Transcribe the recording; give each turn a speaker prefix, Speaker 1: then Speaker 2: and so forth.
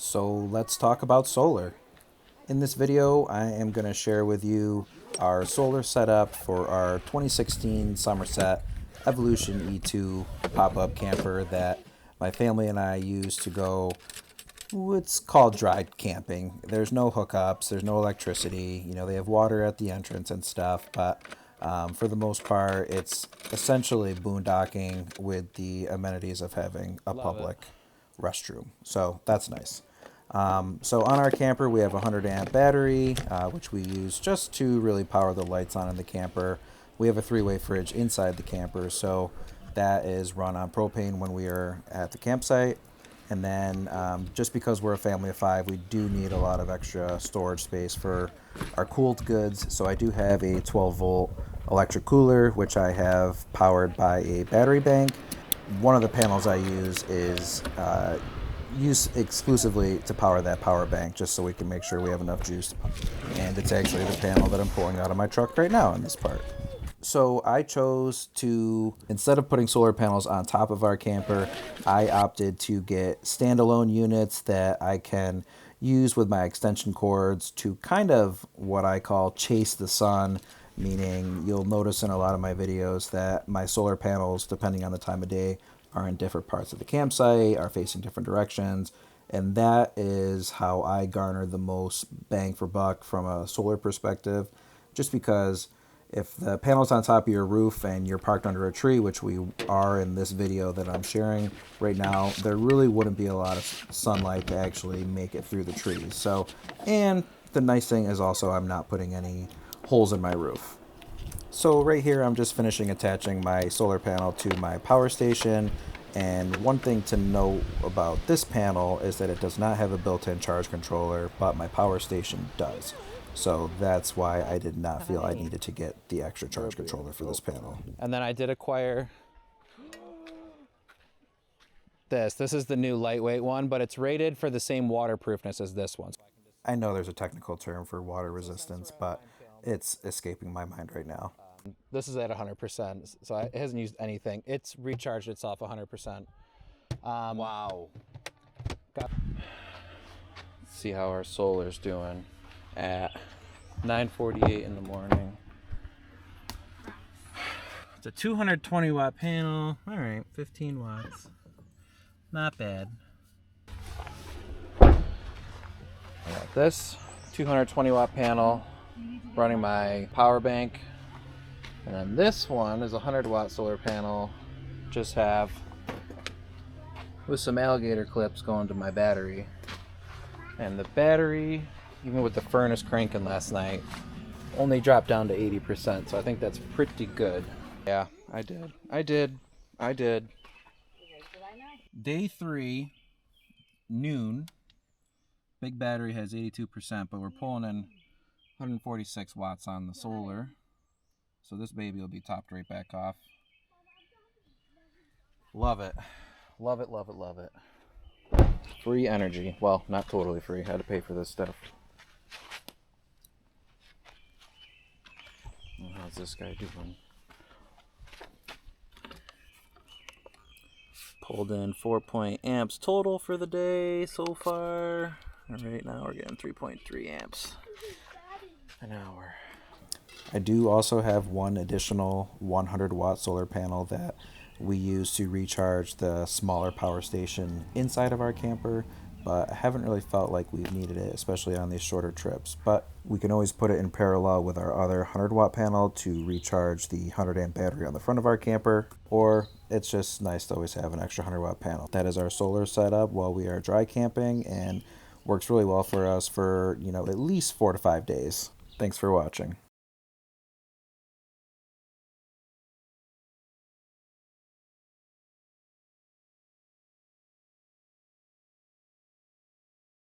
Speaker 1: So let's talk about solar. In this video, I am going to share with you our solar setup for our 2016 Somerset Evolution E2 pop-up camper that my family and I use to go, it's called dry camping. There's no hookups, there's no electricity, they have water at the entrance and stuff, but for the most part, it's essentially boondocking with the amenities of having a public restroom. So that's nice. So on our camper, we have a 100 amp battery, which we use just to really power the lights on in the camper. We have a 3-way fridge inside the camper, so that is run on propane when we are at the campsite. And then just because we're a family of 5, we do need a lot of extra storage space for our cooled goods. So I do have a 12-volt electric cooler, which I have powered by a battery bank. One of the panels I use is used exclusively to power that power bank, just so we can make sure we have enough juice. And it's actually the panel that I'm pulling out of my truck right now in this part. So I chose to, instead of putting solar panels on top of our camper, I opted to get standalone units that I can use with my extension cords to kind of what I call chase the sun, meaning you'll notice in a lot of my videos that my solar panels, depending on the time of day, are in different parts of the campsite, are facing different directions, and that is how I garner the most bang for buck from a solar perspective, just because if the panel's on top of your roof and you're parked under a tree, which we are in this video that I'm sharing right now, there really wouldn't be a lot of sunlight to actually make it through the trees. So, and the nice thing is also I'm not putting any holes in my roof. So right here I'm just finishing attaching my solar panel to my power station, and one thing to note about this panel is that it does not have a built-in charge controller, but my power station does. So that's why I did not feel I needed to get the extra charge controller for this panel.
Speaker 2: And then I did acquire this. This is the new lightweight one, but it's rated for the same waterproofness as this one.
Speaker 1: I know there's a technical term for water resistance, but it's escaping my mind right now.
Speaker 2: This is at 100%, so it hasn't used anything. It's recharged itself 100%. Wow. See how our solar's doing at 9:48 in the morning. It's a 220 watt panel. All right, 15 watts. Not bad. I got this 220 watt panel running my power bank. And then this one is a 100 watt solar panel. Just have with some alligator clips going to my battery. And the battery, even with the furnace cranking last night, only dropped down to 80%. So I think that's pretty good. Yeah, I did. Day 3, noon. Big battery has 82%, but we're pulling in 146 watts on the solar. So this baby will be topped right back off. Love it. Love it, love it, love it. Free energy. Well, not totally free. Had to pay for this stuff. How's this guy doing? Pulled in 4 amps total for the day so far. Right now we're getting 3.3 amps an hour.
Speaker 1: I do also have one additional 100 watt solar panel that we use to recharge the smaller power station inside of our camper, but I haven't really felt like we've needed it, especially on these shorter trips. But we can always put it in parallel with our other 100 watt panel to recharge the 100 amp battery on the front of our camper, or it's just nice to always have an extra 100 watt panel. That is our solar setup while we are dry camping, and works really well for us for, at least 4 to 5 days. Thanks for watching.